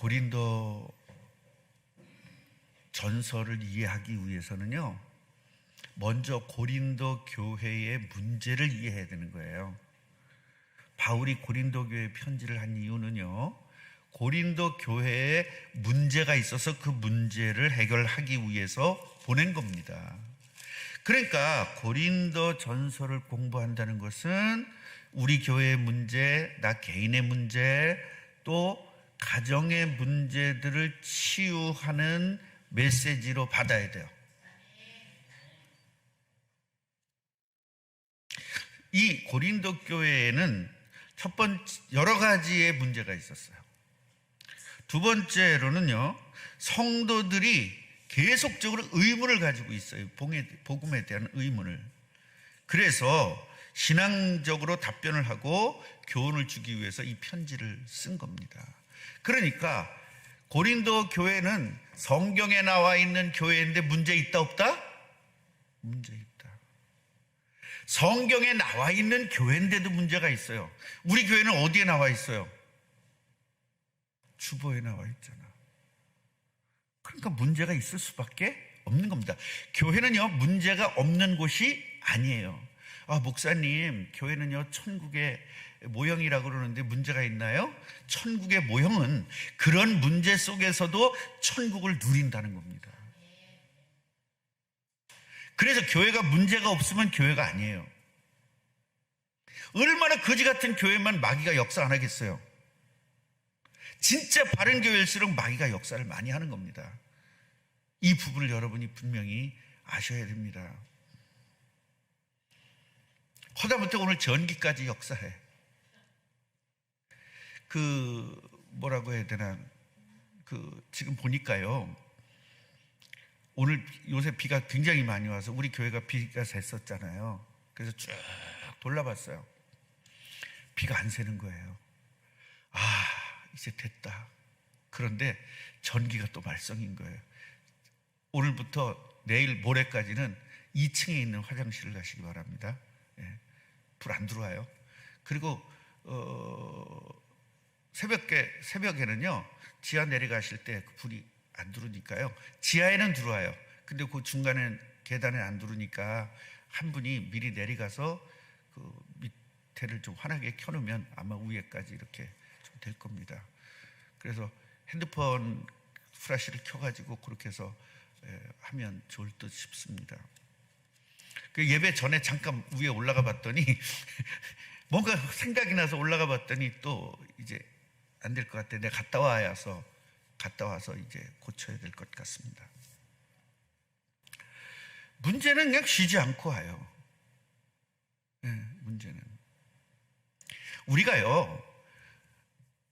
고린도 전서를 이해하기 위해서는요, 먼저 고린도 교회의 문제를 이해해야 되는 거예요. 바울이 고린도 교회에 편지를 한 이유는요, 고린도 교회에 문제가 있어서 그 문제를 해결하기 위해서 보낸 겁니다. 그러니까 고린도 전서를 공부한다는 것은 우리 교회의 문제, 나 개인의 문제, 또 가정의 문제들을 치유하는 메시지로 받아야 돼요. 이 고린도 교회에는 첫 번째 여러 가지의 문제가 있었어요. 두 번째로는요, 성도들이 계속적으로 의문을 가지고 있어요. 복음에 대한 의문을. 그래서 신앙적으로 답변을 하고 교훈을 주기 위해서 이 편지를 쓴 겁니다. 그러니까 고린도 교회는 성경에 나와 있는 교회인데 문제 있다 없다? 문제 있다. 성경에 나와 있는 교회인데도 문제가 있어요. 우리 교회는 어디에 나와 있어요? 주보에 나와 있잖아. 그러니까 문제가 있을 수밖에 없는 겁니다. 교회는요, 문제가 없는 곳이 아니에요. 목사님, 교회는요 천국의 모형이라고 그러는데 문제가 있나요? 천국의 모형은 그런 문제 속에서도 천국을 누린다는 겁니다. 그래서 교회가 문제가 없으면 교회가 아니에요. 얼마나 거지 같은 교회만 마귀가 역사 안 하겠어요? 진짜 바른 교회일수록 마귀가 역사를 많이 하는 겁니다. 이 부분을 여러분이 분명히 아셔야 됩니다. 하다못해 오늘 전기까지 역사해. 뭐라고 해야 되나, 지금 보니까요, 오늘 요새 비가 굉장히 많이 와서 우리 교회가 비가 샜었잖아요. 그래서 쭉 돌아봤어요. 비가 안 새는 거예요. 이제 됐다. 그런데 전기가 또 말썽인 거예요. 오늘부터 내일 모레까지는 2층에 있는 화장실을 가시기 바랍니다. 불 안 들어와요. 그리고 새벽에는요, 지하 내려가실 때 그 불이 안 들어오니까요, 지하에는 들어와요. 근데 그 중간에 계단에 안 들어오니까 한 분이 미리 내려가서 그 밑에를 좀 환하게 켜놓으면 아마 위에까지 이렇게 좀 될 겁니다. 그래서 핸드폰 플래시를 켜가지고 그렇게 해서 하면 좋을 듯 싶습니다. 그 예배 전에 잠깐 위에 올라가 봤더니 뭔가 생각이 나서 올라가 봤더니 또 이제 안 될 것 같아. 내가 갔다 와서 이제 고쳐야 될 것 같습니다. 문제는 그냥 쉬지 않고 와요. 문제는 우리가요,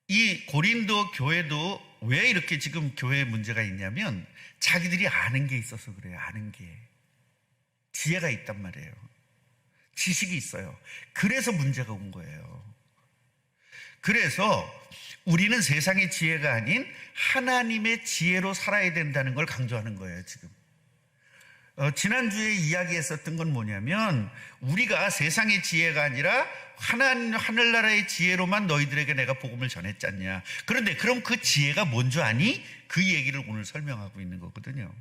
이 고린도 교회도 왜 이렇게 지금 교회에 문제가 있냐면 자기들이 아는 게 있어서 그래요. 아는 게, 지혜가 있단 말이에요. 지식이 있어요. 그래서 문제가 온 거예요. 그래서 우리는 세상의 지혜가 아닌 하나님의 지혜로 살아야 된다는 걸 강조하는 거예요, 지금. 지난주에 이야기했었던 건 뭐냐면, 우리가 세상의 지혜가 아니라 하늘나라의 지혜로만 너희들에게 내가 복음을 전했잖냐. 그런데 그럼 그 지혜가 뭔 줄 아니? 그 얘기를 오늘 설명하고 있는 거거든요.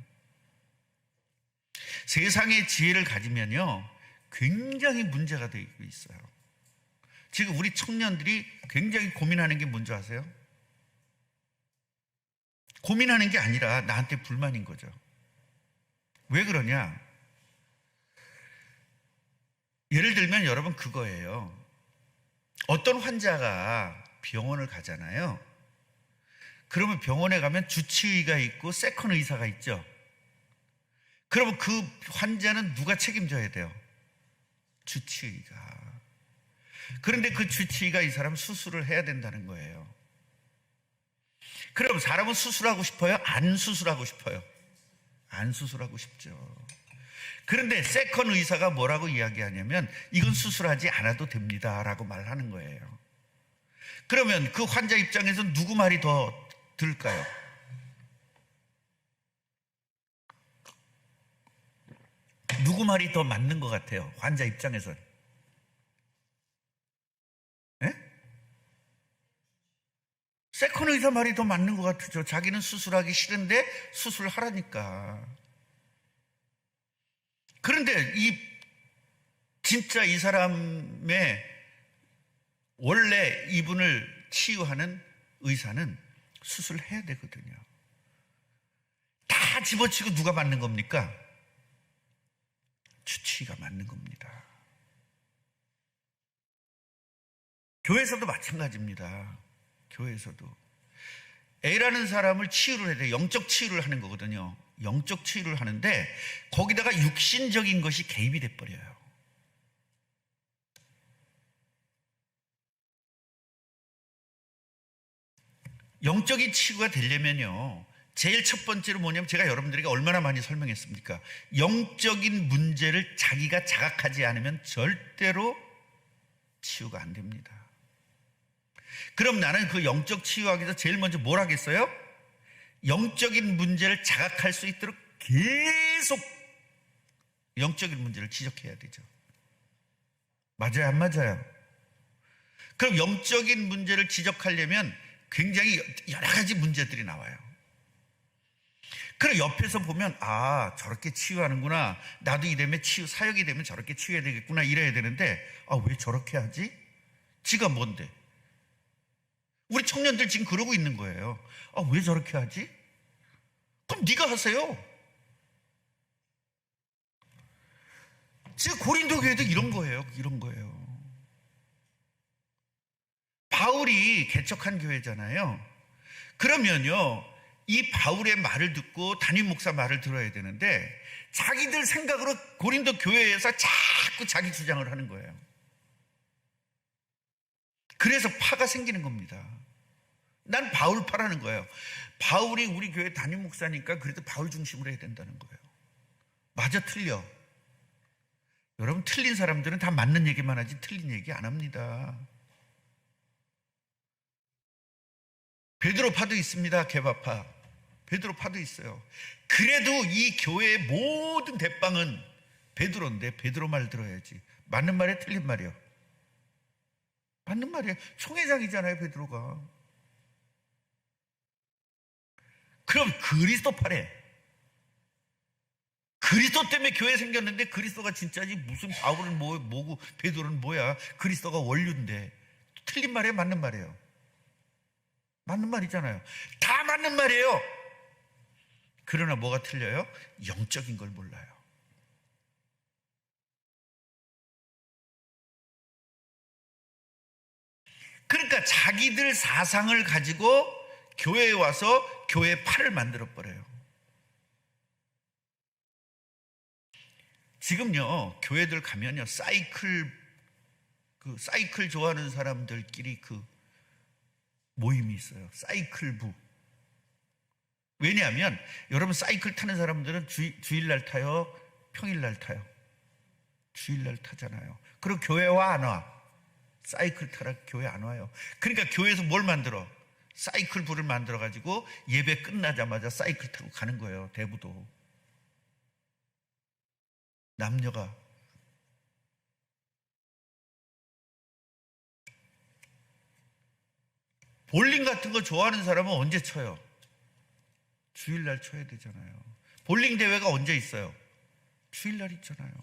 세상의 지혜를 가지면요, 굉장히 문제가 되고 있어요. 지금 우리 청년들이 굉장히 고민하는 게 뭔지 아세요? 고민하는 게 아니라 나한테 불만인 거죠. 왜 그러냐? 예를 들면 여러분 그거예요. 어떤 환자가 병원을 가잖아요. 그러면 병원에 가면 주치의가 있고 세컨 의사가 있죠. 그러면 그 환자는 누가 책임져야 돼요? 주치의가. 그런데 그 주치의가 이 사람 수술을 해야 된다는 거예요. 그럼 사람은 수술하고 싶어요? 안 수술하고 싶어요? 안 수술하고 싶죠. 그런데 세컨 의사가 뭐라고 이야기하냐면 이건 수술하지 않아도 됩니다 라고 말하는 거예요. 그러면 그 환자 입장에서 누구 말이 더 들을까요? 누구 말이 더 맞는 것 같아요? 환자 입장에서. 세컨 의사 말이 더 맞는 것 같죠. 자기는 수술하기 싫은데 수술하라니까. 그런데 진짜 이 사람의 원래 이분을 치유하는 의사는 수술해야 되거든요. 다 집어치고 누가 맞는 겁니까? 주치의가 맞는 겁니다. 교회에서도 마찬가지입니다. 교회에서도 A라는 사람을 치유를 해야 돼. 영적 치유를 하는 거거든요. 영적 치유를 하는데 거기다가 육신적인 것이 개입이 돼버려요. 영적인 치유가 되려면요, 제일 첫 번째로 뭐냐면, 제가 여러분들에게 얼마나 많이 설명했습니까? 영적인 문제를 자기가 자각하지 않으면 절대로 치유가 안 됩니다. 그럼 나는 그 영적 치유하기 위해서 제일 먼저 뭘 하겠어요? 영적인 문제를 자각할 수 있도록 계속 영적인 문제를 지적해야 되죠. 맞아요, 안 맞아요? 그럼 영적인 문제를 지적하려면 굉장히 여러 가지 문제들이 나와요. 그럼 옆에서 보면, 아, 저렇게 치유하는구나, 나도 이러면 사역이 되면 저렇게 치유해야 되겠구나, 이래야 되는데, 아, 왜 저렇게 하지? 지가 뭔데? 우리 청년들 지금 그러고 있는 거예요. 아, 왜 저렇게 하지? 그럼 네가 하세요. 지금 고린도 교회도 이런 거예요. 이런 거예요. 바울이 개척한 교회잖아요. 그러면요, 이 바울의 말을 듣고 담임 목사 말을 들어야 되는데, 자기들 생각으로 고린도 교회에서 자꾸 자기 주장을 하는 거예요. 그래서 파가 생기는 겁니다. 난 바울파라는 거예요. 바울이 우리 교회 담임 목사니까 그래도 바울 중심으로 해야 된다는 거예요. 맞아, 틀려. 여러분, 틀린 사람들은 다 맞는 얘기만 하지 틀린 얘기 안 합니다. 베드로파도 있습니다. 개바파. 베드로파도 있어요. 그래도 이 교회의 모든 대빵은 베드로인데 베드로 말 들어야지. 맞는 말이에요, 틀린 말이에요? 맞는 말이에요. 총회장이잖아요, 베드로가. 그럼 그리스도파래. 그리스도 때문에 교회 생겼는데 그리스도가 진짜지 무슨 바울은 뭐고 베드로는 뭐야. 그리스도가 원류인데. 틀린 말이에요, 맞는 말이에요? 맞는 말이잖아요. 다 맞는 말이에요. 그러나 뭐가 틀려요? 영적인 걸 몰라요. 그러니까 자기들 사상을 가지고 교회에 와서 교회 팔을 만들어 버려요. 지금요, 교회들 가면요, 사이클 좋아하는 사람들끼리 모임이 있어요. 사이클부. 왜냐하면 여러분, 사이클 타는 사람들은 주일날 타요, 평일날 타요? 주일날 타잖아요. 그리고 교회 와, 안 와? 사이클 타라 교회 안 와요. 그러니까 교회에서 뭘 만들어? 사이클부를 만들어 가지고 예배 끝나자마자 사이클 타고 가는 거예요. 대부도. 남녀가. 볼링 같은 거 좋아하는 사람은 언제 쳐요? 주일날 쳐야 되잖아요. 볼링 대회가 언제 있어요? 주일날 있잖아요.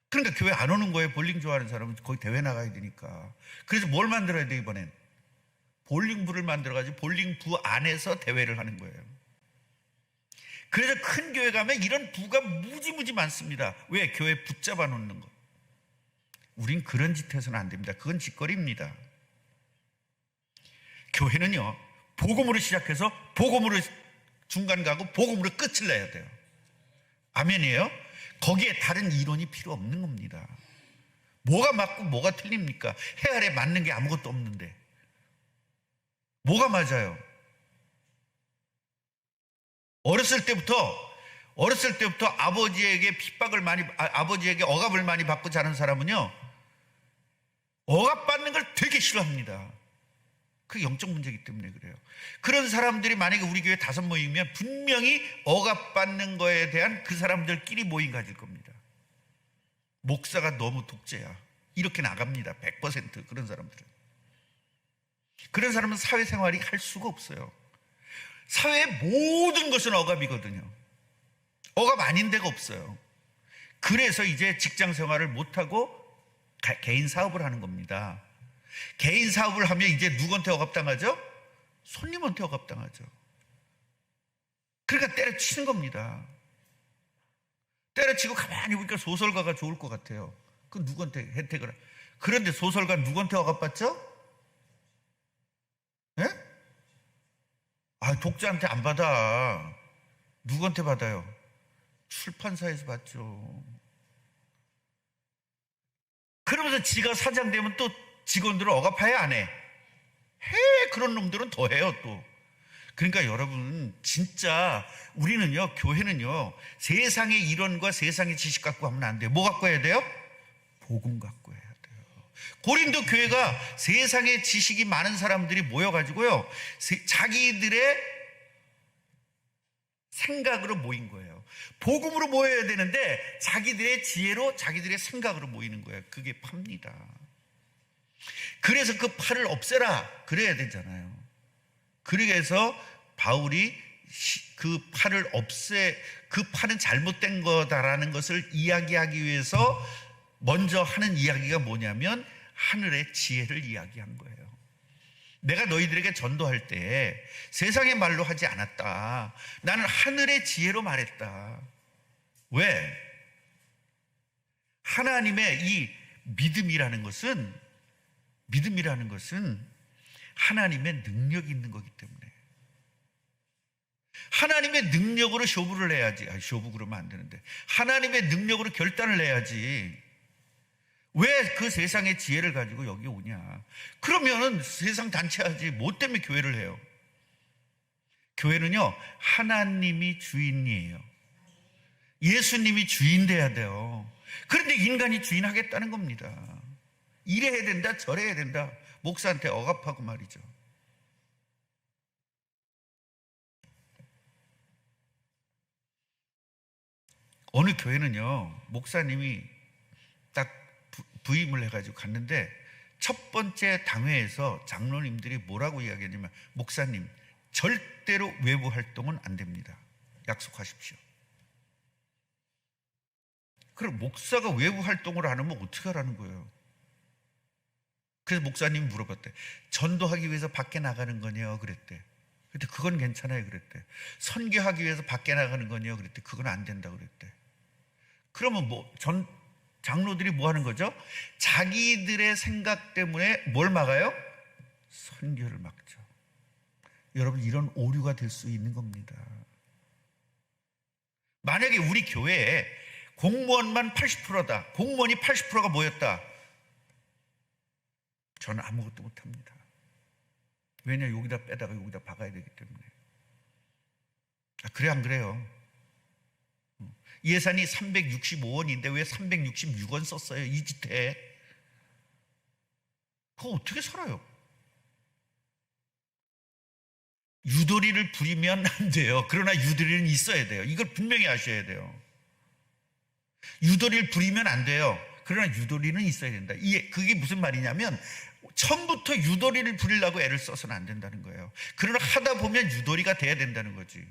그러니까 교회 안 오는 거예요. 볼링 좋아하는 사람은 거기 대회 나가야 되니까. 그래서 뭘 만들어야 돼, 이번엔? 볼링부를 만들어가지고 볼링부 안에서 대회를 하는 거예요. 그래서 큰 교회 가면 이런 부가 무지무지 많습니다. 왜? 교회 붙잡아 놓는 거. 우린 그런 짓 해서는 안 됩니다. 그건 짓거리입니다. 교회는요, 복음으로 시작해서 복음으로 중간 가고 복음으로 끝을 내야 돼요. 아멘이에요? 거기에 다른 이론이 필요 없는 겁니다. 뭐가 맞고 뭐가 틀립니까? 해 아래 맞는 게 아무것도 없는데 뭐가 맞아요? 어렸을 때부터 아버지에게 아버지에게 억압을 많이 받고 자란 사람은요, 억압받는 걸 되게 싫어합니다. 그게 영적 문제이기 때문에 그래요. 그런 사람들이 만약에 우리 교회 5 모이면 분명히 억압받는 거에 대한 그 사람들끼리 모임 가질 겁니다. 목사가 너무 독재야, 이렇게 나갑니다. 100% 그런 사람들은. 그런 사람은 사회생활이 할 수가 없어요. 사회의 모든 것은 억압이거든요. 억압 아닌 데가 없어요. 그래서 이제 직장 생활을 못하고 개인 사업을 하는 겁니다. 개인 사업을 하면 이제 누구한테 억압당하죠? 손님한테 억압당하죠. 그러니까 때려치는 겁니다. 때려치고 가만히 보니까 소설가가 좋을 것 같아요. 그 누구한테 혜택을. 그런데 소설가 누구한테 억압받죠? 예? 독자한테 안 받아. 누구한테 받아요? 출판사에서 받죠. 그러면서 지가 사장 되면 또 직원들을 억압해 안 해? 그런 놈들은 더 해요 또. 그러니까 여러분, 진짜 우리는요, 교회는요, 세상의 이론과 세상의 지식 갖고 하면 안 돼요. 뭐 갖고 해야 돼요? 복음 갖고 해야 돼요. 고린도 교회가 세상의 지식이 많은 사람들이 모여가지고요, 자기들의 생각으로 모인 거예요. 복음으로 모여야 되는데 자기들의 지혜로, 자기들의 생각으로 모이는 거예요. 그게 파입니다. 그래서 그 파를 없애라 그래야 되잖아요. 그래서 바울이 그 파를 그 파는 잘못된 거다라는 것을 이야기하기 위해서 먼저 하는 이야기가 뭐냐면 하늘의 지혜를 이야기한 거예요. 내가 너희들에게 전도할 때 세상의 말로 하지 않았다. 나는 하늘의 지혜로 말했다. 왜? 하나님의 이 믿음이라는 것은 하나님의 능력이 있는 거기 때문에, 하나님의 능력으로 쇼부를 해야지. 쇼부 그러면 안 되는데, 하나님의 능력으로 결단을 해야지. 왜 그 세상의 지혜를 가지고 여기 오냐? 그러면은 세상 단체하지. 뭐 때문에 교회를 해요? 교회는요, 하나님이 주인이에요. 예수님이 주인 돼야 돼요. 그런데 인간이 주인 하겠다는 겁니다. 이래야 된다, 저래야 된다. 목사한테 억압하고 말이죠. 어느 교회는요, 목사님이 딱 부임을 해가지고 갔는데 첫 번째 당회에서 장로님들이 뭐라고 이야기했냐면, 목사님 절대로 외부 활동은 안 됩니다. 약속하십시오. 그럼 목사가 외부 활동을 안 하면 어떻게 하라는 거예요? 그래서 목사님이 물어봤대. 전도하기 위해서 밖에 나가는 거냐 그랬대. 근데 그건 괜찮아요 그랬대. 선교하기 위해서 밖에 나가는 거냐 그랬대. 그건 안 된다 그랬대. 그러면 장로들이 뭐 하는 거죠? 자기들의 생각 때문에 뭘 막아요? 선교를 막죠. 여러분, 이런 오류가 될 수 있는 겁니다. 만약에 우리 교회에 공무원만 80%다. 공무원이 80%가 뭐였다? 저는 아무것도 못합니다. 왜냐? 여기다 빼다가 여기다 박아야 되기 때문에. 그래 안 그래요? 예산이 365원인데 왜 366원 썼어요? 이 지태. 그거 어떻게 살아요? 유도리를 부리면 안 돼요. 그러나 유도리는 있어야 돼요. 이걸 분명히 아셔야 돼요. 유도리를 부리면 안 돼요. 그러나 유도리는 있어야 된다. 그게 무슨 말이냐면, 처음부터 유도리를 부리려고 애를 써서는 안 된다는 거예요. 그러나 하다 보면 유도리가 돼야 된다는 거지.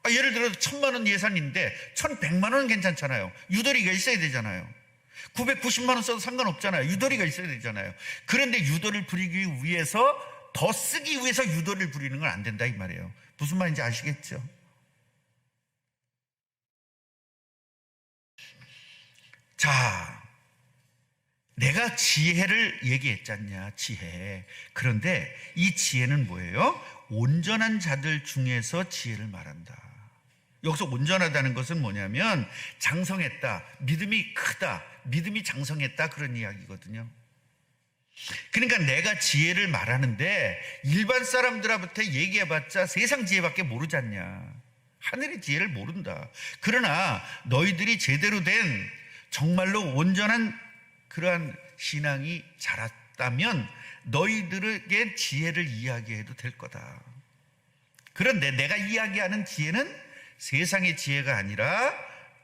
예를 들어서 1,000만 원 예산인데 1,100만 원은 괜찮잖아요. 유도리가 있어야 되잖아요. 990만 원 써도 상관없잖아요. 유도리가 있어야 되잖아요. 그런데 유도를 부리기 위해서, 더 쓰기 위해서 유도를 부리는 건 안 된다 이 말이에요. 무슨 말인지 아시겠죠? 자, 내가 지혜를 얘기했잖냐, 지혜. 그런데 이 지혜는 뭐예요? 온전한 자들 중에서 지혜를 말한다. 여기서 온전하다는 것은 뭐냐면, 장성했다, 믿음이 크다, 믿음이 장성했다, 그런 이야기거든요. 그러니까 내가 지혜를 말하는데 일반 사람들한테 얘기해봤자 세상 지혜밖에 모르지 않냐. 하늘의 지혜를 모른다. 그러나 너희들이 제대로 된 정말로 온전한 그러한 신앙이 자랐다면 너희들에게 지혜를 이야기해도 될 거다. 그런데 내가 이야기하는 지혜는 세상의 지혜가 아니라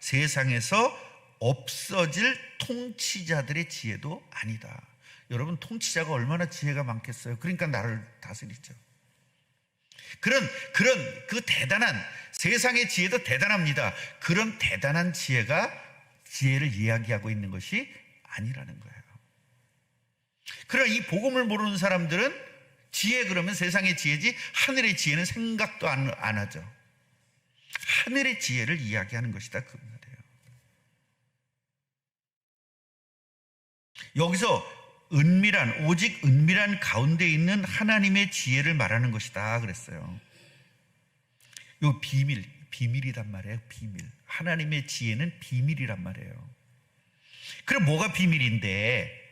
세상에서 없어질 통치자들의 지혜도 아니다. 여러분, 통치자가 얼마나 지혜가 많겠어요. 그러니까 나를 다스리죠. 그런 그 대단한, 세상의 지혜도 대단합니다. 그런 대단한 지혜를 이야기하고 있는 것이 아니라는 거예요. 그러나 이 복음을 모르는 사람들은 지혜 그러면 세상의 지혜지, 하늘의 지혜는 생각도 안 하죠. 하늘의 지혜를 이야기하는 것이다, 그 말이에요. 여기서 오직 은밀한 가운데 있는 하나님의 지혜를 말하는 것이다 그랬어요. 요 비밀이란 말이에요. 비밀. 하나님의 지혜는 비밀이란 말이에요. 그럼 뭐가 비밀인데?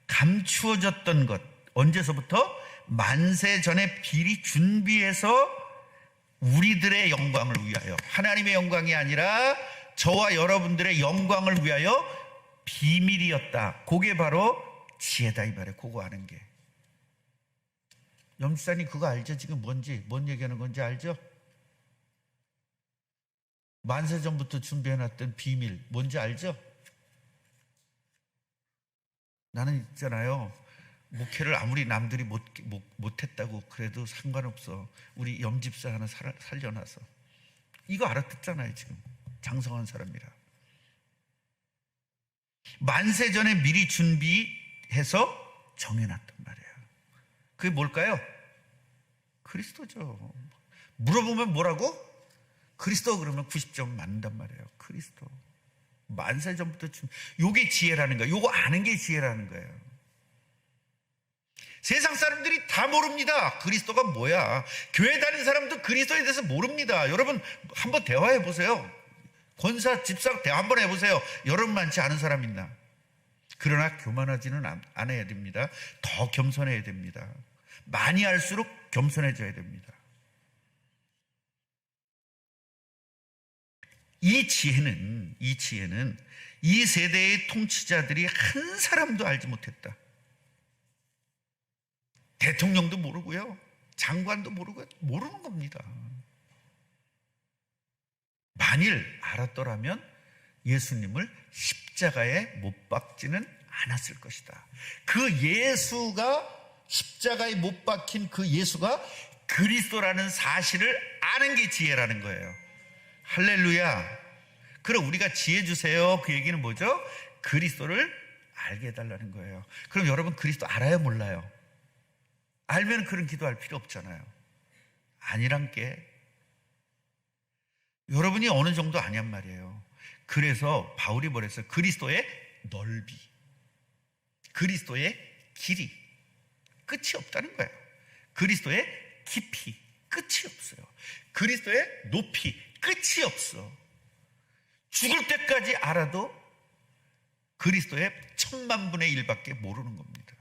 감추어졌던 것, 언제서부터? 만세 전에 미리 준비해서 우리들의 영광을 위하여, 하나님의 영광이 아니라 저와 여러분들의 영광을 위하여 비밀이었다. 그게 바로 지혜다, 이 말이에요. 그거 아는 게. 염지사님 그거 알죠? 지금 뭔 얘기하는 건지 알죠? 만세 전부터 준비해놨던 비밀 뭔지 알죠? 나는 있잖아요, 목회를 아무리 남들이 못했다고 그래도 상관없어. 우리 염집사 하나 살려놔서 이거 알아듣잖아요. 지금 장성한 사람이라. 만세 전에 미리 준비해서 정해놨단 말이에요. 그게 뭘까요? 그리스도죠. 물어보면 뭐라고? 그리스도 그러면 90점 맞는단 말이에요. 그리스도. 만세 전부터 요게 지혜라는 거예요. 요거 아는 게 지혜라는 거예요. 세상 사람들이 다 모릅니다. 그리스도가 뭐야. 교회 다니는 사람도 그리스도에 대해서 모릅니다. 여러분 한번 대화해 보세요. 권사, 집사 대화 한번 해보세요. 여러분만치 아는 사람 있나? 그러나 교만하지는 않아야 됩니다. 더 겸손해야 됩니다. 많이 할수록 겸손해져야 됩니다. 이 지혜는 이 세대의 통치자들이 한 사람도 알지 못했다. 대통령도 모르고요, 장관도 모르는 겁니다. 만일 알았더라면 예수님을 십자가에 못 박지는 않았을 것이다. 그 예수가, 십자가에 못 박힌 그 예수가 그리스도라는 사실을 아는 게 지혜라는 거예요. 할렐루야. 그럼 우리가 지혜 주세요, 그 얘기는 뭐죠? 그리스도를 알게 해달라는 거예요. 그럼 여러분 그리스도 알아요, 몰라요? 알면 그런 기도할 필요 없잖아요. 아니란 게 여러분이 어느 정도 아냔 말이에요. 그래서 바울이 뭐랬어요? 그리스도의 넓이, 그리스도의 길이 끝이 없다는 거예요. 그리스도의 깊이 끝이 없어요. 그리스도의 높이 끝이 없어. 죽을 때까지 알아도 그리스도의 1000만분의 1밖에 모르는 겁니다.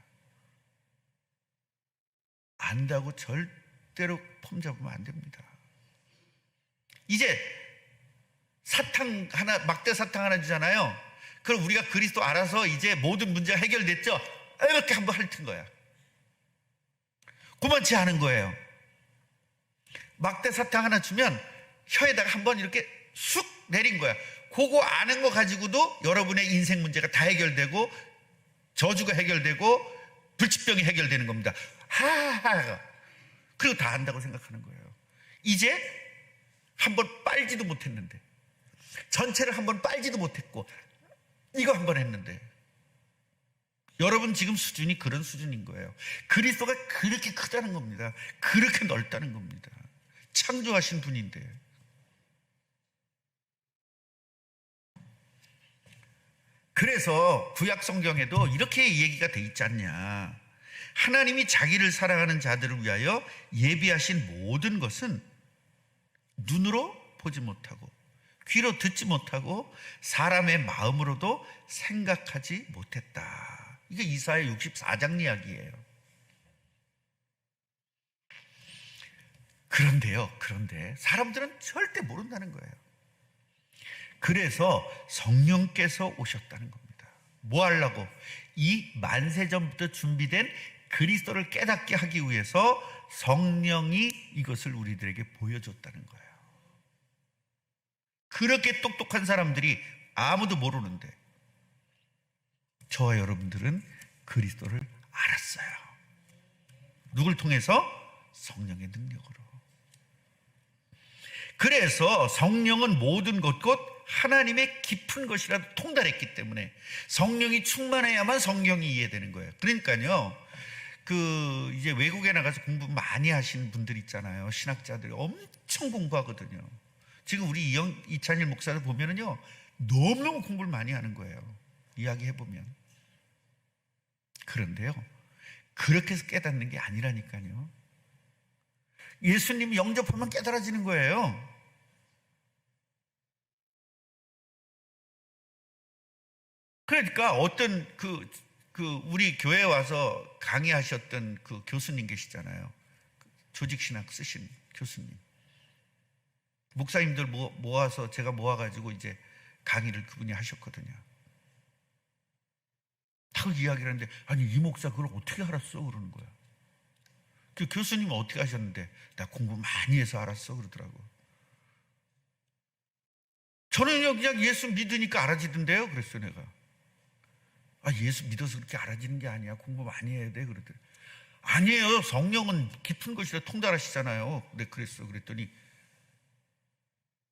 안다고 절대로 폼 잡으면 안 됩니다. 이제 사탕 하나, 막대 사탕 하나 주잖아요. 그럼 우리가 그리스도 알아서 이제 모든 문제가 해결됐죠? 이렇게 한번 핥은 거야. 고만치 않은 거예요. 막대 사탕 하나 주면 혀에다가 한번 이렇게 쑥 내린 거야. 그거 아는 거 가지고도 여러분의 인생 문제가 다 해결되고, 저주가 해결되고, 불치병이 해결되는 겁니다. 하하하. 그리고 다 안다고 생각하는 거예요. 이제 한번 빨지도 못했는데, 전체를 한번 빨지도 못했고, 이거 한번 했는데, 여러분 지금 수준이 그런 수준인 거예요. 그리스도가 그렇게 크다는 겁니다. 그렇게 넓다는 겁니다. 창조하신 분인데. 그래서 구약 성경에도 이렇게 얘기가 돼 있지 않냐. 하나님이 자기를 사랑하는 자들을 위하여 예비하신 모든 것은 눈으로 보지 못하고, 귀로 듣지 못하고, 사람의 마음으로도 생각하지 못했다. 이게 이사야 64장 이야기예요. 그런데 사람들은 절대 모른다는 거예요. 그래서 성령께서 오셨다는 겁니다. 뭐 하려고? 이 만세 전부터 준비된 그리스도를 깨닫게 하기 위해서 성령이 이것을 우리들에게 보여줬다는 거예요. 그렇게 똑똑한 사람들이 아무도 모르는데 저와 여러분들은 그리스도를 알았어요. 누굴 통해서? 성령의 능력으로. 그래서 성령은 모든 것 곧 하나님의 깊은 것이라도 통달했기 때문에 성령이 충만해야만 성경이 이해되는 거예요. 그러니까요, 이제 외국에 나가서 공부 많이 하시는 분들 있잖아요. 신학자들이 엄청 공부하거든요. 지금 우리 이찬일 목사를 보면은요, 너무너무 공부를 많이 하는 거예요. 이야기해보면. 그런데요, 그렇게 해서 깨닫는 게 아니라니까요. 예수님이 영접하면 깨달아지는 거예요. 그러니까 어떤 우리 교회에 와서 강의하셨던 그 교수님 계시잖아요. 조직신학 쓰신 교수님. 목사님들 모아서 제가 모아가지고 이제 강의를 그분이 하셨거든요. 딱 이야기를 하는데, 아니, 이 목사 그걸 어떻게 알았어? 그러는 거야. 그 교수님은 어떻게 하셨는데, 나 공부 많이 해서 알았어. 그러더라고. 저는요, 그냥 예수 믿으니까 알아지던데요. 그랬어, 내가. 아, 예수 믿어서 그렇게 알아지는 게 아니야. 공부 많이 해야 돼. 그러더니. 아니에요. 성령은 깊은 것이라 통달하시잖아요. 네, 그랬어. 그랬더니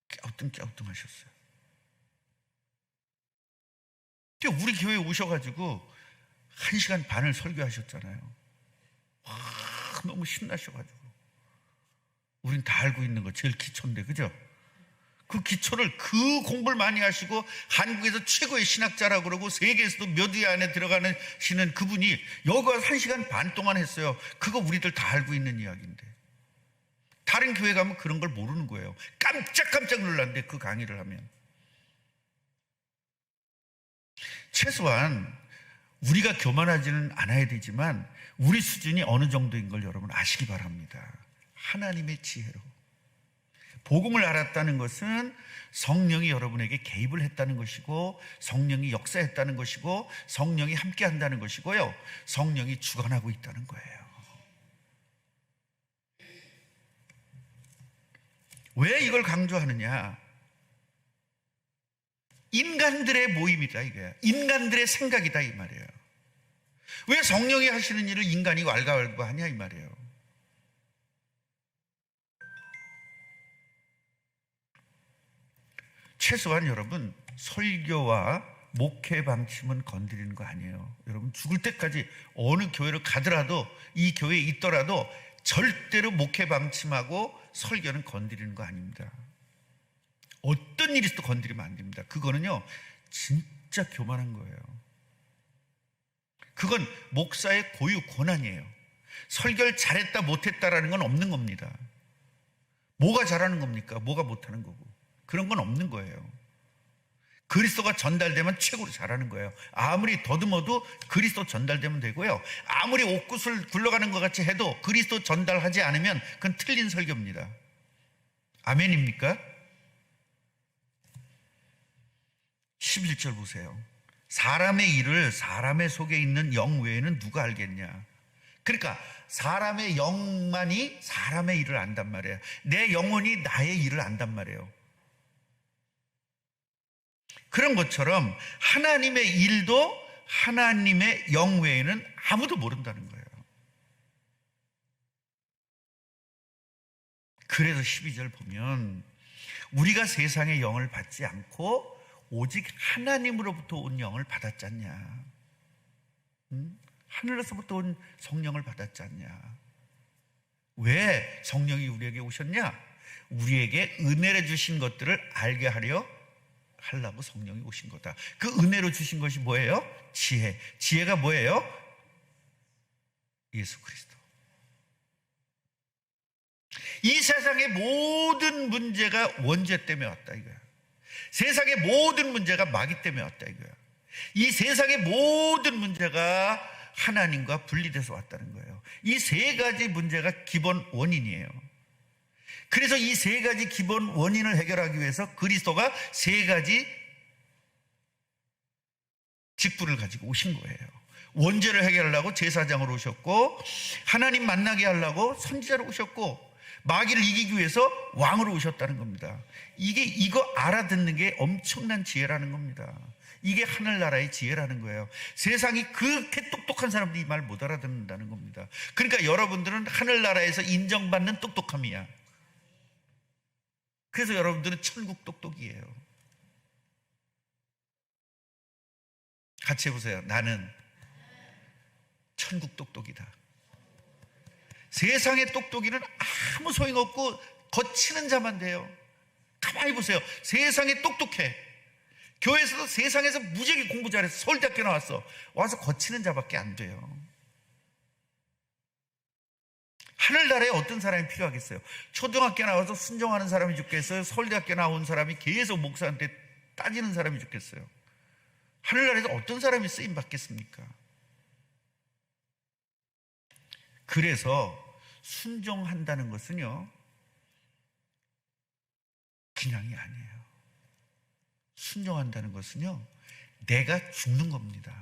깨우뚱 하셨어요. 우리 교회에 오셔가지고 1시간 반을 설교하셨잖아요. 와, 너무 신나셔가지고. 우린 다 알고 있는 거 제일 기초인데, 그죠? 그 기초를, 그 공부를 많이 하시고 한국에서 최고의 신학자라고 그러고 세계에서도 몇 위 안에 들어가시는 그분이 여기 와서 1시간 반 동안 했어요. 그거 우리들 다 알고 있는 이야기인데, 다른 교회 가면 그런 걸 모르는 거예요. 깜짝 놀랐는데, 그 강의를 하면. 최소한 우리가 교만하지는 않아야 되지만 우리 수준이 어느 정도인 걸 여러분 아시기 바랍니다. 하나님의 지혜로. 복음을 알았다는 것은 성령이 여러분에게 개입을 했다는 것이고, 성령이 역사했다는 것이고, 성령이 함께 한다는 것이고요, 성령이 주관하고 있다는 거예요. 왜 이걸 강조하느냐? 인간들의 모임이다 이거야. 인간들의 생각이다 이 말이에요. 왜 성령이 하시는 일을 인간이 왈가왈부하냐 이 말이에요. 최소한 여러분, 설교와 목회 방침은 건드리는 거 아니에요. 여러분, 죽을 때까지 어느 교회를 가더라도, 이 교회에 있더라도 절대로 목회 방침하고 설교는 건드리는 거 아닙니다. 어떤 일이 있어도 건드리면 안 됩니다. 그거는요, 진짜 교만한 거예요. 그건 목사의 고유 권한이에요. 설교를 잘했다 못했다라는 건 없는 겁니다. 뭐가 잘하는 겁니까? 뭐가 못하는 거고. 그런 건 없는 거예요. 그리스도가 전달되면 최고로 잘하는 거예요. 아무리 더듬어도 그리스도 전달되면 되고요, 아무리 옥구슬 굴러가는 것 같이 해도 그리스도 전달하지 않으면 그건 틀린 설교입니다. 아멘입니까? 11절 보세요. 사람의 일을 사람의 속에 있는 영 외에는 누가 알겠냐. 그러니까 사람의 영만이 사람의 일을 안단 말이에요. 내 영혼이 나의 일을 안단 말이에요. 그런 것처럼 하나님의 일도 하나님의 영 외에는 아무도 모른다는 거예요. 그래서 12절 보면 우리가 세상의 영을 받지 않고 오직 하나님으로부터 온 영을 받았지 않냐. 하늘에서부터 온 성령을 받았지 않냐. 왜 성령이 우리에게 오셨냐? 우리에게 은혜를 주신 것들을 알게 하려고 성령이 오신 거다. 그 은혜로 주신 것이 뭐예요? 지혜. 지혜가 뭐예요? 예수 그리스도. 이 세상의 모든 문제가 원죄 때문에 왔다 이거야. 세상의 모든 문제가 마귀 때문에 왔다 이거야. 이 세상의 모든 문제가 하나님과 분리돼서 왔다는 거예요. 이 세 가지 문제가 기본 원인이에요. 그래서 이 세 가지 기본 원인을 해결하기 위해서 그리스도가 세 가지 직분을 가지고 오신 거예요. 원죄를 해결하려고 제사장으로 오셨고, 하나님 만나게 하려고 선지자로 오셨고, 마귀를 이기기 위해서 왕으로 오셨다는 겁니다. 이거 알아듣는 게 엄청난 지혜라는 겁니다. 이게 하늘나라의 지혜라는 거예요. 세상이 그렇게 똑똑한 사람들이 이 말 못 알아듣는다는 겁니다. 그러니까 여러분들은 하늘나라에서 인정받는 똑똑함이야. 그래서 여러분들은 천국 똑똑이에요. 같이 해보세요. 나는 천국 똑똑이다. 세상의 똑똑이는 아무 소용없고 거치는 자만 돼요. 가만히 보세요. 세상에 똑똑해. 교회에서도 세상에서 무지하게 공부 잘해서 서울대학교 나왔어. 와서 거치는 자밖에 안 돼요. 하늘나라에 어떤 사람이 필요하겠어요? 초등학교 나와서 순종하는 사람이 좋겠어요? 서울대학교 나온 사람이 계속 목사한테 따지는 사람이 좋겠어요? 하늘나라에서 어떤 사람이 쓰임 받겠습니까? 그래서 순종한다는 것은요, 그냥이 아니에요. 순종한다는 것은요, 내가 죽는 겁니다.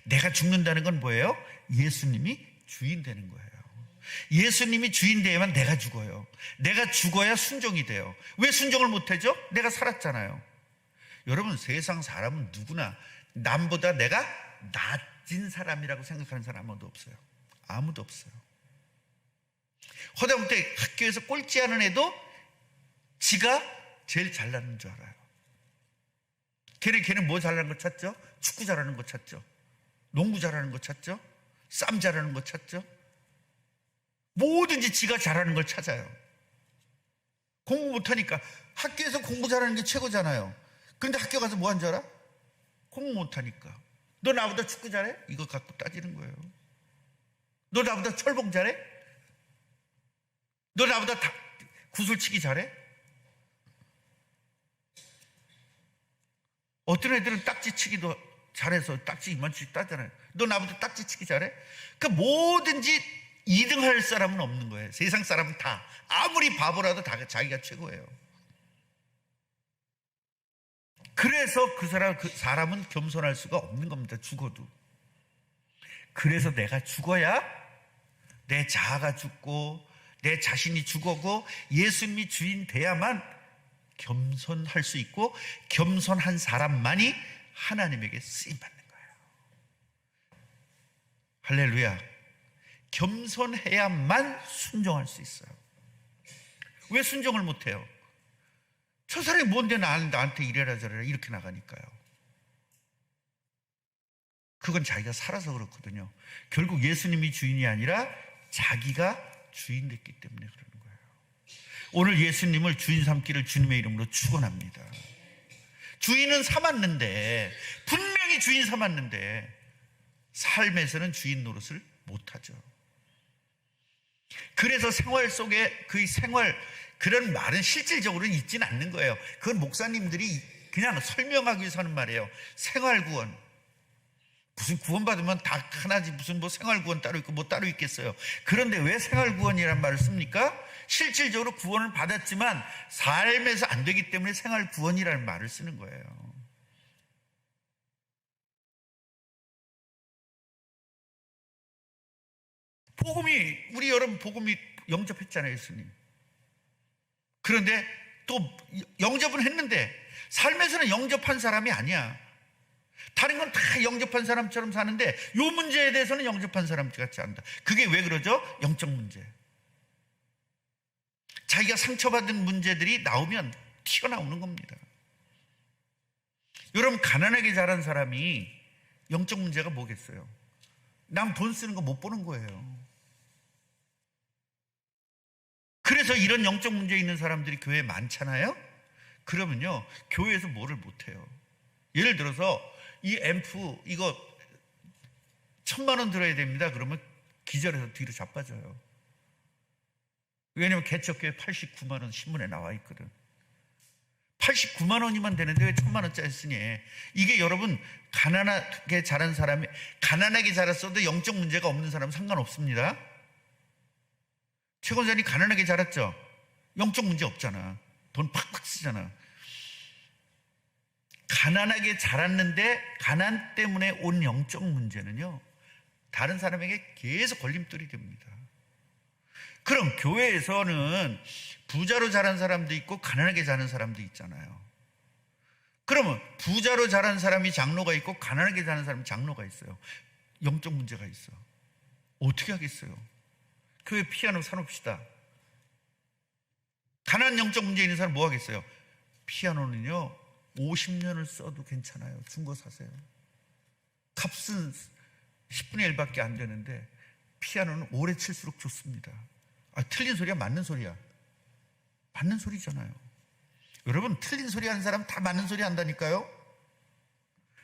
내가 죽는다는 건 뭐예요? 예수님이 주인 되는 거예요. 예수님이 주인 되야만 내가 죽어요. 내가 죽어야 순종이 돼요. 왜 순종을 못하죠? 내가 살았잖아요. 여러분, 세상 사람은 누구나 남보다 내가 낮은 사람이라고 생각하는 사람 아무도 없어요. 아무도 없어요. 허다못해 학교에서 꼴찌 하는 애도 지가 제일 잘나는 줄 알아요. 걔는 뭐 잘하는 거 찾죠? 축구 잘하는 거 찾죠? 농구 잘하는 거 찾죠? 쌈 잘하는 거 찾죠? 뭐든지 지가 잘하는 걸 찾아요. 공부 못하니까 학교에서 공부 잘하는 게 최고잖아요. 그런데 학교 가서 뭐 한 줄 알아? 공부 못하니까. 너 나보다 축구 잘해? 이거 갖고 따지는 거예요. 너 나보다 철봉 잘해? 너 나보다 구슬치기 잘해? 어떤 애들은 딱지치기도 잘해서 딱지 이만치 따잖아요. 너 나보다 딱지치기 잘해? 그러니까 뭐든지 2등 할 사람은 없는 거예요. 세상 사람은 다 아무리 바보라도 다 자기가 최고예요. 그래서 그 사람은 겸손할 수가 없는 겁니다. 죽어도. 그래서 내가 죽어야 내 자아가 죽고 내 자신이 죽어고 예수님이 주인 돼야만 겸손할 수 있고, 겸손한 사람만이 하나님에게 쓰임받는 거예요. 할렐루야. 겸손해야만 순종할 수 있어요. 왜 순종을 못해요? 저 사람이 뭔데 나한테 이래라 저래라 이렇게 나가니까요. 그건 자기가 살아서 그렇거든요. 결국 예수님이 주인이 아니라 자기가 주인 됐기 때문에 그러는 거예요. 오늘 예수님을 주인 삼기를 주님의 이름으로 축원합니다. 주인은 삼았는데, 분명히 주인 삼았는데 삶에서는 주인 노릇을 못하죠. 그래서 생활 속에 그런 말은 실질적으로는 있지는 않는 거예요. 그건 목사님들이 그냥 설명하기 위해서 하는 말이에요. 생활구원. 무슨 구원받으면 다 하나지, 무슨 뭐 생활구원 따로 있고 뭐 따로 있겠어요. 그런데 왜 생활구원이란 말을 씁니까? 실질적으로 구원을 받았지만 삶에서 안 되기 때문에 생활구원이라는 말을 쓰는 거예요. 우리 여러분 복음이 영접했잖아요, 예수님. 그런데 또 영접은 했는데 삶에서는 영접한 사람이 아니야. 다른 건 다 영접한 사람처럼 사는데 이 문제에 대해서는 영접한 사람 같지 않다. 그게 왜 그러죠? 영적 문제. 자기가 상처받은 문제들이 나오면 튀어나오는 겁니다. 여러분, 가난하게 자란 사람이 영적 문제가 뭐겠어요? 남 돈 쓰는 거 못 보는 거예요. 그래서 이런 영적 문제 있는 사람들이 교회에 많잖아요. 그러면요, 교회에서 뭐를 못해요. 예를 들어서 이 앰프 이거 1,000만 원 들어야 됩니다. 그러면 기절해서 뒤로 자빠져요. 왜냐면 개척교회 89만 원 신문에 나와 있거든. 89만 원이면 되는데 왜 1,000만 원짜리 쓰니? 이게 여러분, 가난하게 자란 사람이, 가난하게 자랐어도 영적 문제가 없는 사람은 상관없습니다. 최권사님 가난하게 자랐죠? 영적 문제 없잖아. 돈 팍팍 쓰잖아. 가난하게 자랐는데 가난 때문에 온 영적 문제는요, 다른 사람에게 계속 걸림돌이 됩니다. 그럼 교회에서는 부자로 자란 사람도 있고 가난하게 자란 사람도 있잖아요. 그러면 부자로 자란 사람이 장로가 있고 가난하게 자란 사람이 장로가 있어요. 영적 문제가 있어. 어떻게 하겠어요? 교회 피아노 사놓읍시다. 가난한 영적 문제 있는 사람 뭐 하겠어요? 피아노는요 50년을 써도 괜찮아요. 중고 사세요. 값은 10분의 1밖에 안 되는데 피아노는 오래 칠수록 좋습니다. 틀린 소리야 맞는 소리야? 맞는 소리잖아요. 여러분, 틀린 소리 하는 사람 다 맞는 소리 한다니까요.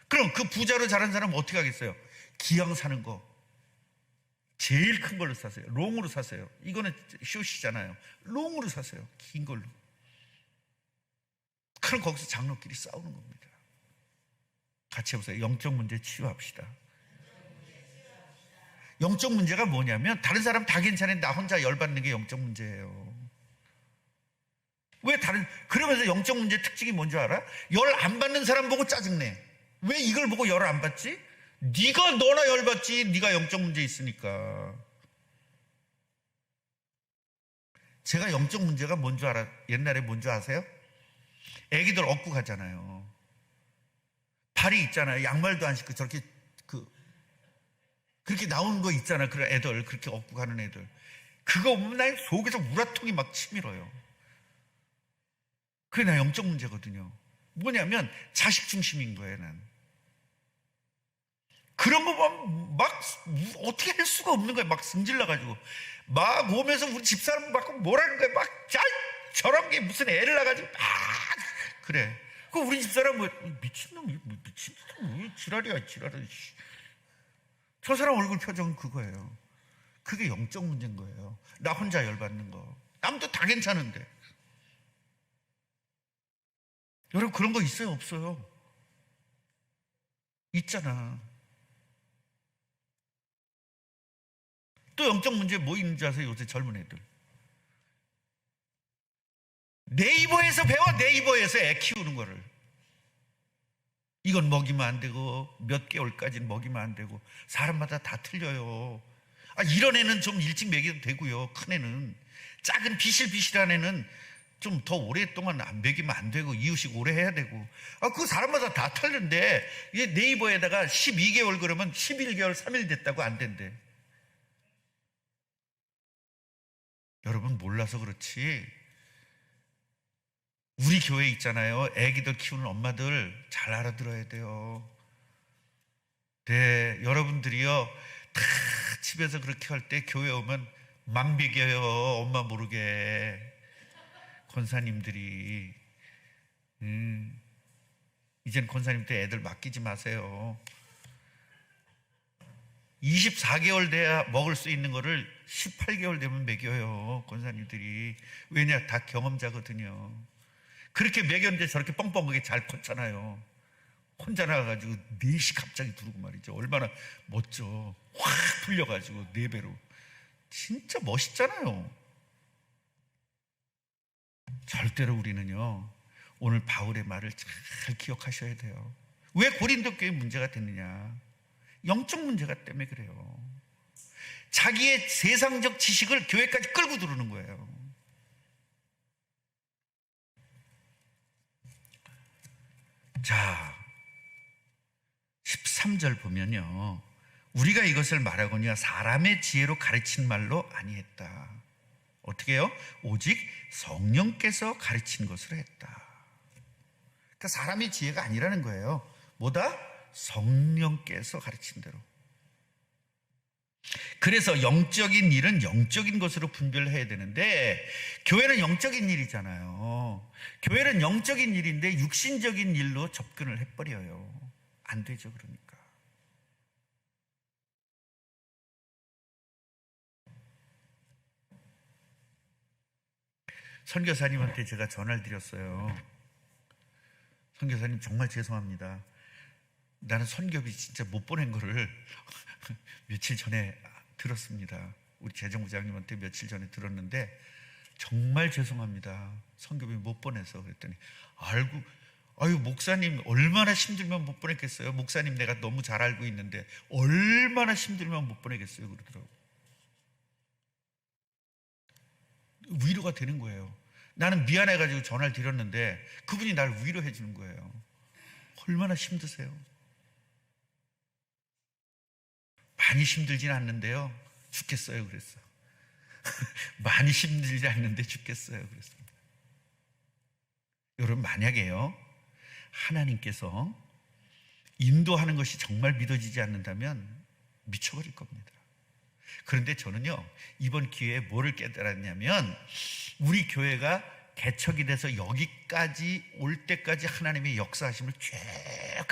그럼 그 부자로 자란 사람은 어떻게 하겠어요? 기왕 사는 거 제일 큰 걸로 사세요. 롱으로 사세요. 이거는 숏이잖아요. 롱으로 사세요. 긴 걸로. 그럼 거기서 장로끼리 싸우는 겁니다. 같이 해보세요. 영적 문제 치유합시다. 영적 문제가 뭐냐면 다른 사람 다 괜찮은데 나 혼자 열받는 게 영적 문제예요. 왜 그러면서 영적 문제 특징이 뭔지 알아? 열 안 받는 사람 보고 짜증내. 왜 이걸 보고 열을 안 받지? 너나 열받지. 네가 영적 문제 있으니까. 제가 영적 문제가 뭔 줄 알아? 옛날에 뭔 줄 아세요? 애기들 업고 가잖아요. 발이 있잖아요. 양말도 안 신고 저렇게 그렇게 나오는 거 있잖아요. 그런 애들, 그렇게 업고 가는 애들. 그거 보면 나 속에서 우라통이 막 치밀어요. 그게 나 영적 문제거든요. 뭐냐면 자식 중심인 거예요, 난. 그런 거 보면 막 어떻게 할 수가 없는 거예요. 막 승질나가지고 막 오면서 우리 집사람 막 뭐라는 거예요. 막 저런 게 무슨 애를 낳아가지고 막 그래. 그 우리 집사람 미친놈 왜 지랄이야. 저 사람 얼굴 표정은 그거예요. 그게 영적 문제인 거예요. 나 혼자 열받는 거. 남도 다 괜찮은데. 여러분, 그런 거 있어요? 없어요? 있잖아. 또 영적 문제 뭐 있는지 아세요? 요새 젊은 애들. 네이버에서 배워. 네이버에서 애 키우는 거를. 이건 먹이면 안 되고 몇 개월까지는 먹이면 안 되고 사람마다 다 틀려요. 이런 애는 좀 일찍 먹여도 되고요. 큰 애는. 작은 비실비실한 애는 좀 더 오랫동안 안 먹이면 안 되고 이유식 오래 해야 되고. 그 사람마다 다 틀린데 이게 네이버에다가 12개월 그러면 11개월 3일 됐다고 안 된대. 여러분, 몰라서 그렇지 우리 교회 있잖아요. 애기들 키우는 엄마들 잘 알아들어야 돼요. 네, 여러분들이요 다 집에서 그렇게 할 때 교회 오면 막 먹여요. 엄마 모르게. 권사님들이 이젠 권사님들 애들 맡기지 마세요. 24개월 돼야 먹을 수 있는 거를 18개월 되면 먹여요. 권사님들이. 왜냐? 다 경험자거든요. 그렇게 먹였는데 저렇게 뻥뻥하게 잘 컸잖아요. 혼자 나가가지고 넷이 갑자기 두르고 말이죠. 얼마나 멋져. 확 풀려가지고 4배로. 진짜 멋있잖아요. 절대로 우리는요 오늘 바울의 말을 잘 기억하셔야 돼요. 왜 고린도 교회 문제가 됐느냐? 영적 문제가 때문에 그래요. 자기의 세상적 지식을 교회까지 끌고 들어오는 거예요. 자, 13절 보면요, 우리가 이것을 말하거니와 사람의 지혜로 가르친 말로 아니했다. 어떻게 해요? 오직 성령께서 가르친 것으로 했다. 그러니까 사람의 지혜가 아니라는 거예요. 뭐다? 성령께서 가르친 대로. 그래서 영적인 일은 영적인 것으로 분별해야 되는데 교회는 영적인 일이잖아요. 교회는 영적인 일인데 육신적인 일로 접근을 해버려요. 안 되죠. 그러니까 선교사님한테 제가 전화를 드렸어요. 선교사님 정말 죄송합니다. 나는 선교비 진짜 못 보낸 거를 며칠 전에 들었습니다. 우리 재정부장님한테 며칠 전에 들었는데 정말 죄송합니다. 선교비 못 보내서. 그랬더니 아유 목사님 얼마나 힘들면 못 보냈겠어요. 목사님 내가 너무 잘 알고 있는데 얼마나 힘들면 못 보내겠어요. 그러더라고요. 위로가 되는 거예요. 나는 미안해가지고 전화를 드렸는데 그분이 날 위로해 주는 거예요. 얼마나 힘드세요? 많이 힘들진 않는데요, 죽겠어요 그랬어. 많이 힘들지 않는데 죽겠어요 그랬습니다. 여러분, 만약에요 하나님께서 인도하는 것이 정말 믿어지지 않는다면 미쳐버릴 겁니다. 그런데 저는요, 이번 기회에 뭐를 깨달았냐면, 우리 교회가 개척이 돼서 여기까지 올 때까지 하나님의 역사하심을 쭉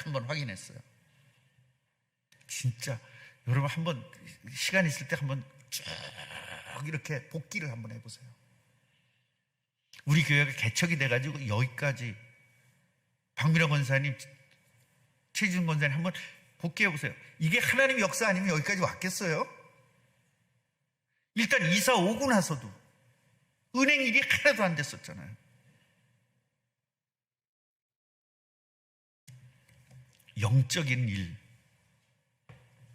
한번 확인했어요. 진짜 여러분, 한번 시간 있을 때 한번 쭉 이렇게 복기를 한번 해보세요. 우리 교회가 개척이 돼가지고 여기까지, 박민호 권사님, 최지훈 권사님 한번 복귀해보세요. 이게 하나님의 역사 아니면 여기까지 왔겠어요? 일단 이사 오고 나서도 은행 일이 하나도 안 됐었잖아요. 영적인 일,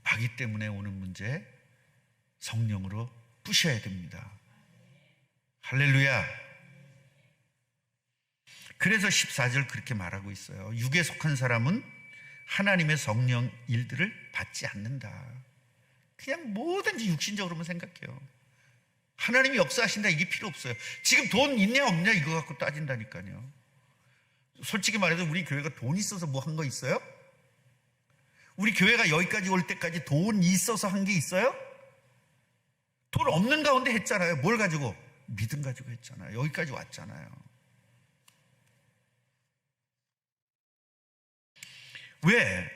마귀 때문에 오는 문제 성령으로 부셔야 됩니다. 할렐루야. 그래서 14절 그렇게 말하고 있어요. 육에 속한 사람은 하나님의 성령 일들을 받지 않는다. 그냥 뭐든지 육신적으로만 생각해요. 하나님이 역사하신다, 이게 필요 없어요. 지금 돈 있냐 없냐 이거 갖고 따진다니까요. 솔직히 말해서 우리 교회가 돈 있어서 뭐 한 거 있어요? 우리 교회가 여기까지 올 때까지 돈 있어서 한 게 있어요? 돈 없는 가운데 했잖아요. 뭘 가지고? 믿음 가지고 했잖아요. 여기까지 왔잖아요. 왜?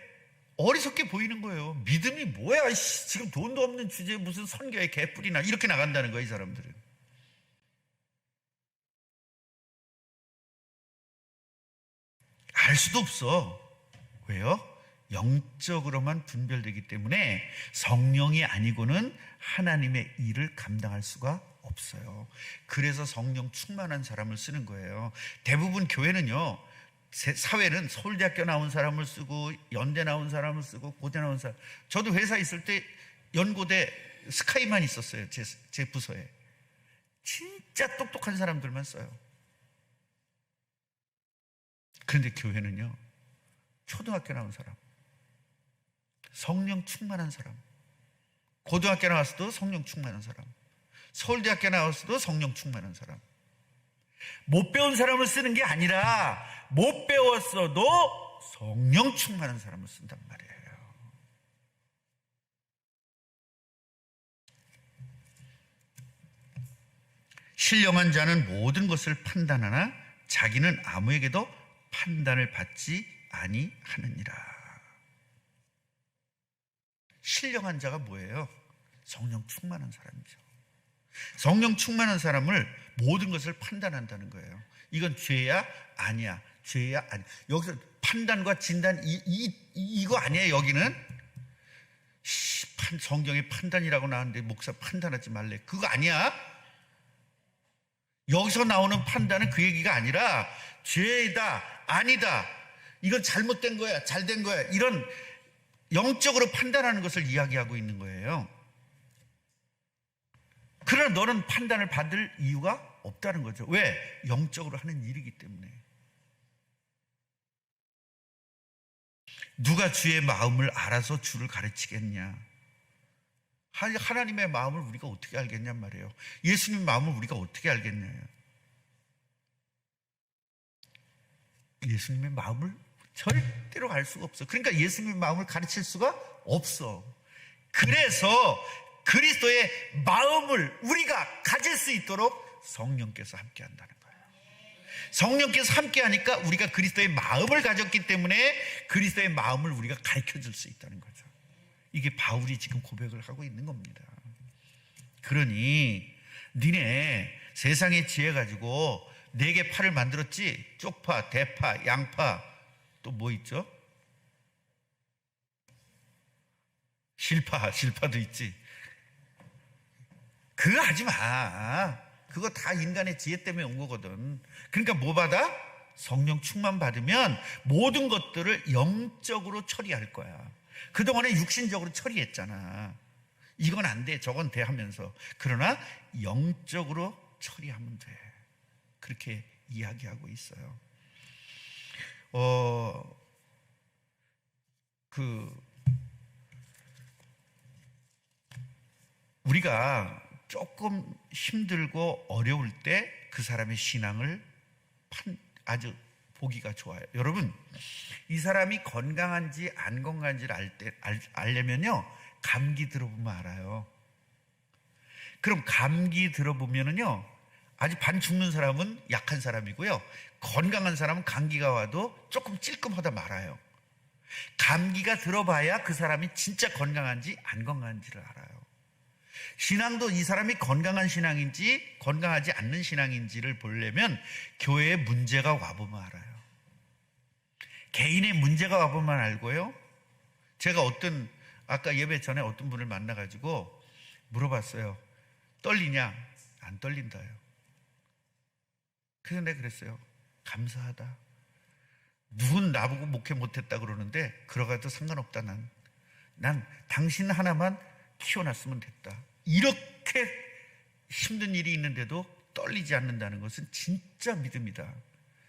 어리석게 보이는 거예요. 믿음이 뭐야? 지금 돈도 없는 주제에 무슨 선교에 개뿔이나 이렇게 나간다는 거예요, 이 사람들은. 알 수도 없어. 왜요? 영적으로만 분별되기 때문에 성령이 아니고는 하나님의 일을 감당할 수가 없어요. 그래서 성령 충만한 사람을 쓰는 거예요. 대부분 교회는요, 사회는 서울대학교 나온 사람을 쓰고 연대 나온 사람을 쓰고 고대 나온 사람. 저도 회사 있을 때 연고대 스카이만 있었어요. 제 부서에. 진짜 똑똑한 사람들만 써요. 그런데 교회는요, 초등학교 나온 사람, 성령 충만한 사람, 고등학교 나왔어도 성령 충만한 사람, 서울대학교 나왔어도 성령 충만한 사람, 못 배운 사람을 쓰는 게 아니라 못 배웠어도 성령 충만한 사람을 쓴단 말이에요. 신령한 자는 모든 것을 판단하나 자기는 아무에게도 판단을 받지 아니하느니라. 신령한 자가 뭐예요? 성령 충만한 사람이죠. 성령 충만한 사람을 모든 것을 판단한다는 거예요. 이건 죄야? 아니야. 죄야? 아니야. 여기서 판단과 진단, 이거 아니에요, 여기는. 성경에 판단이라고 나왔는데 목사 판단하지 말래. 그거 아니야. 여기서 나오는 판단은 그 얘기가 아니라 죄다, 아니다, 이건 잘못된 거야, 잘된 거야, 이런 영적으로 판단하는 것을 이야기하고 있는 거예요. 그러나 너는 판단을 받을 이유가 없다는 거죠. 왜? 영적으로 하는 일이기 때문에. 누가 주의 마음을 알아서 주를 가르치겠냐? 하나님의 마음을 우리가 어떻게 알겠냔 말이에요. 예수님 마음을 우리가 어떻게 알겠냐요. 예수님의 마음을 절대로 알 수가 없어. 그러니까 예수님의 마음을 가르칠 수가 없어. 그래서 그리스도의 마음을 우리가 가질 수 있도록 성령께서 함께 한다는 거예요. 성령께서 함께 하니까 우리가 그리스도의 마음을 가졌기 때문에 그리스도의 마음을 우리가 가르쳐 줄 수 있다는 거죠. 이게 바울이 지금 고백을 하고 있는 겁니다. 그러니 니네 세상의 지혜 가지고 4개 파를 만들었지? 쪽파, 대파, 양파, 또 뭐 있죠? 실파도 있지. 그거 하지 마. 그거 다 인간의 지혜 때문에 온 거거든. 그러니까 뭐 받아? 성령 충만 받으면 모든 것들을 영적으로 처리할 거야. 그동안에 육신적으로 처리했잖아. 이건 안 돼, 저건 돼 하면서. 그러나 영적으로 처리하면 돼. 그렇게 이야기하고 있어요. 그 우리가 조금 힘들고 어려울 때 그 사람의 신앙을 아주 보기가 좋아요. 여러분, 이 사람이 건강한지 안 건강한지를 알려면요, 감기 들어보면 알아요. 그럼 감기 들어보면은요, 아주 반 죽는 사람은 약한 사람이고요, 건강한 사람은 감기가 와도 조금 찔끔하다 말아요. 감기가 들어봐야 그 사람이 진짜 건강한지 안 건강한지를 알아요. 신앙도 이 사람이 건강한 신앙인지 건강하지 않는 신앙인지를 보려면 교회에 문제가 와보면 알아요. 개인의 문제가 와보면 알고요. 제가 아까 예배 전에 어떤 분을 만나가지고 물어봤어요. 떨리냐? 안 떨린다요. 그래서 내가 그랬어요. 감사하다. 누군 나보고 목회 못했다 그러는데 그러가도 상관없다. 난 당신 하나만 키워놨으면 됐다. 이렇게 힘든 일이 있는데도 떨리지 않는다는 것은 진짜 믿음이다.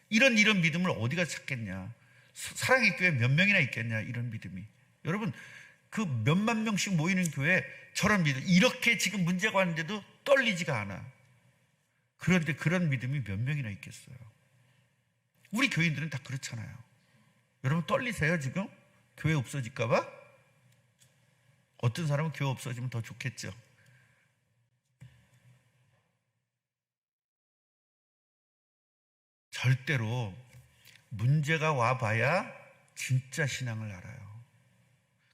이런 믿음을 어디가 찾겠냐. 사랑의 교회 몇 명이나 있겠냐, 이런 믿음이. 여러분, 그 몇만 명씩 모이는 교회 저런 믿음, 이렇게 지금 문제가 왔는데도 떨리지가 않아. 그런데 그런 믿음이 몇 명이나 있겠어요. 우리 교인들은 다 그렇잖아요. 여러분 떨리세요 지금? 교회 없어질까 봐? 어떤 사람은 교회 없어지면 더 좋겠죠. 절대로 문제가 와봐야 진짜 신앙을 알아요.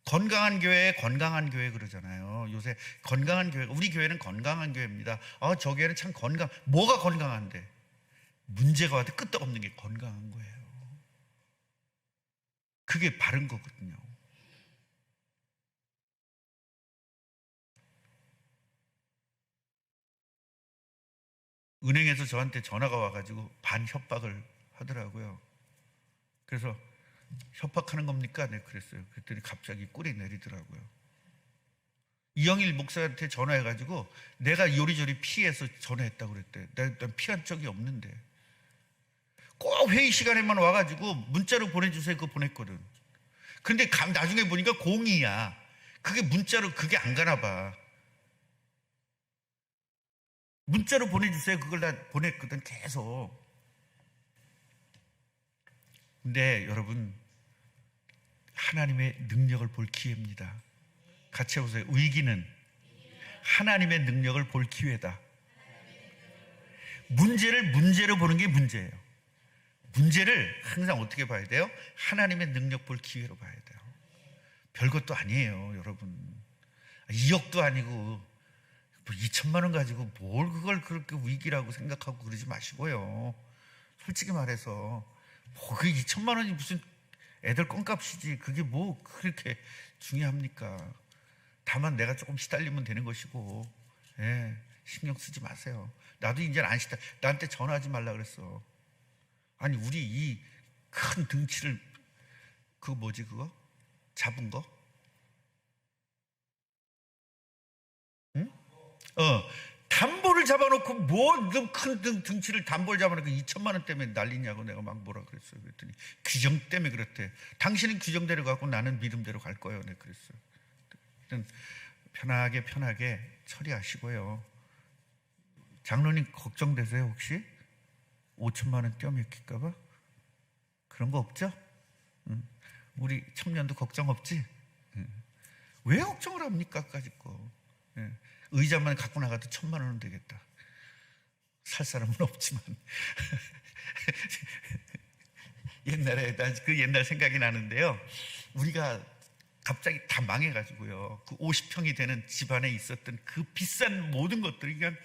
건강한 교회 그러잖아요. 요새 건강한 교회, 우리 교회는 건강한 교회입니다. 저 교회는 참 뭐가 건강한데? 문제가 와도 끄떡없는 게 건강한 거예요. 그게 바른 거거든요. 은행에서 저한테 전화가 와가지고 반 협박을 하더라고요. 그래서 협박하는 겁니까? 네, 그랬어요. 그랬더니 갑자기 꿀이 내리더라고요. 이영일 목사한테 전화해가지고 내가 요리조리 피해서 전화했다고 그랬대. 내가 피한 적이 없는데. 꼭 회의 시간에만 와가지고 문자로 보내주세요. 그거 보냈거든. 근데 나중에 보니까 02야. 그게 문자로 그게 안 가나 봐. 문자로 보내주세요. 그걸 다 보냈거든, 계속. 근데 여러분, 하나님의 능력을 볼 기회입니다. 같이 해보세요. 위기는 하나님의 능력을 볼 기회다. 문제를 문제로 보는 게 문제예요. 문제를 항상 어떻게 봐야 돼요? 하나님의 능력 볼 기회로 봐야 돼요. 별것도 아니에요, 여러분. 2억도 아니고 2천만 원 가지고 뭘 그걸 그렇게 위기라고 생각하고 그러지 마시고요. 솔직히 말해서 그 2천만 원이 무슨 애들 껌값이지, 그게 뭐 그렇게 중요합니까? 다만 내가 조금 시달리면 되는 것이고, 신경 쓰지 마세요. 나도 이제 안 나한테 전화하지 말라 그랬어. 아니, 우리 이 큰 등치를 그거 잡은 거? 응? 담보를 잡아놓고 뭐 큰 등치를 담보를 잡아놓고 2천만 원 때문에 난리냐고 내가 막 뭐라 그랬어요. 그랬더니 규정 때문에 그렇대. 당신은 규정대로 가고 나는 믿음대로 갈 거예요. 네, 그랬어요. 편하게 처리하시고요. 장로님 걱정되세요 혹시? 5천만 원 떼어먹힐까 봐? 그런 거 없죠? 우리 청년도 걱정 없지? 왜 걱정을 합니까? 까짓 거. 의자만 갖고 나가도 1,000만 원은 되겠다. 살 사람은 없지만. 옛날에 난 그 옛날 생각이 나는데요. 우리가 갑자기 다 망해가지고요. 그 50평이 되는 집안에 있었던 그 비싼 모든 것들이 그냥,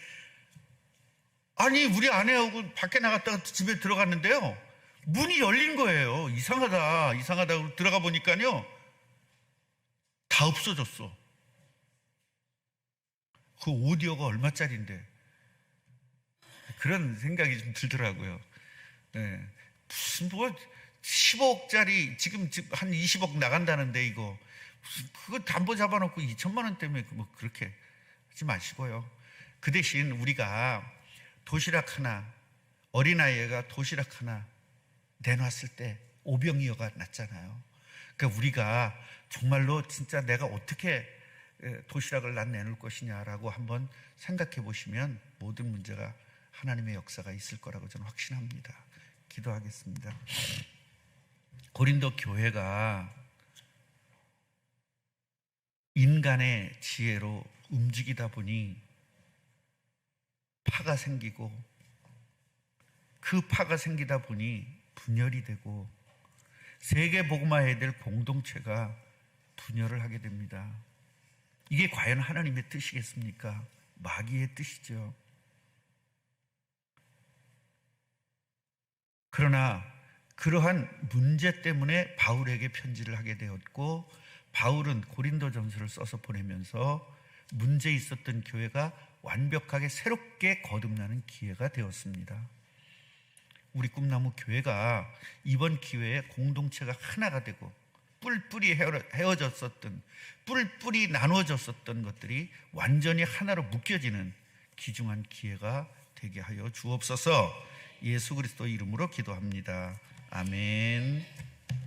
아니 우리 아내하고 밖에 나갔다가 집에 들어갔는데요. 문이 열린 거예요. 이상하다 들어가 보니까요. 다 없어졌어. 그 오디오가 얼마짜리인데. 그런 생각이 좀 들더라고요. 네. 무슨 15억짜리 지금 한 20억 나간다는데 이거 그거 담보 잡아놓고 2천만 원 때문에 뭐 그렇게 하지 마시고요. 그 대신 우리가 도시락 하나, 어린아이가 도시락 하나 내놨을 때 오병이어가 났잖아요. 그러니까 우리가 정말로 진짜 내가 어떻게 도시락을 난 내놓을 것이냐라고 한번 생각해 보시면 모든 문제가 하나님의 역사가 있을 거라고 저는 확신합니다. 기도하겠습니다. 고린도 교회가 인간의 지혜로 움직이다 보니 파가 생기고, 그 파가 생기다 보니 분열이 되고, 세계 복음화해야 될 공동체가 분열을 하게 됩니다. 이게 과연 하나님의 뜻이겠습니까? 마귀의 뜻이죠. 그러나 그러한 문제 때문에 바울에게 편지를 하게 되었고, 바울은 고린도전서를 써서 보내면서 문제 있었던 교회가 완벽하게 새롭게 거듭나는 기회가 되었습니다. 우리 꿈나무 교회가 이번 기회에 공동체가 하나가 되고 뿔뿔이 헤어졌었던, 뿔뿔이 나눠졌었던 것들이 완전히 하나로 묶여지는 귀중한 기회가 되게 하여 주옵소서. 예수 그리스도 이름으로 기도합니다. 아멘.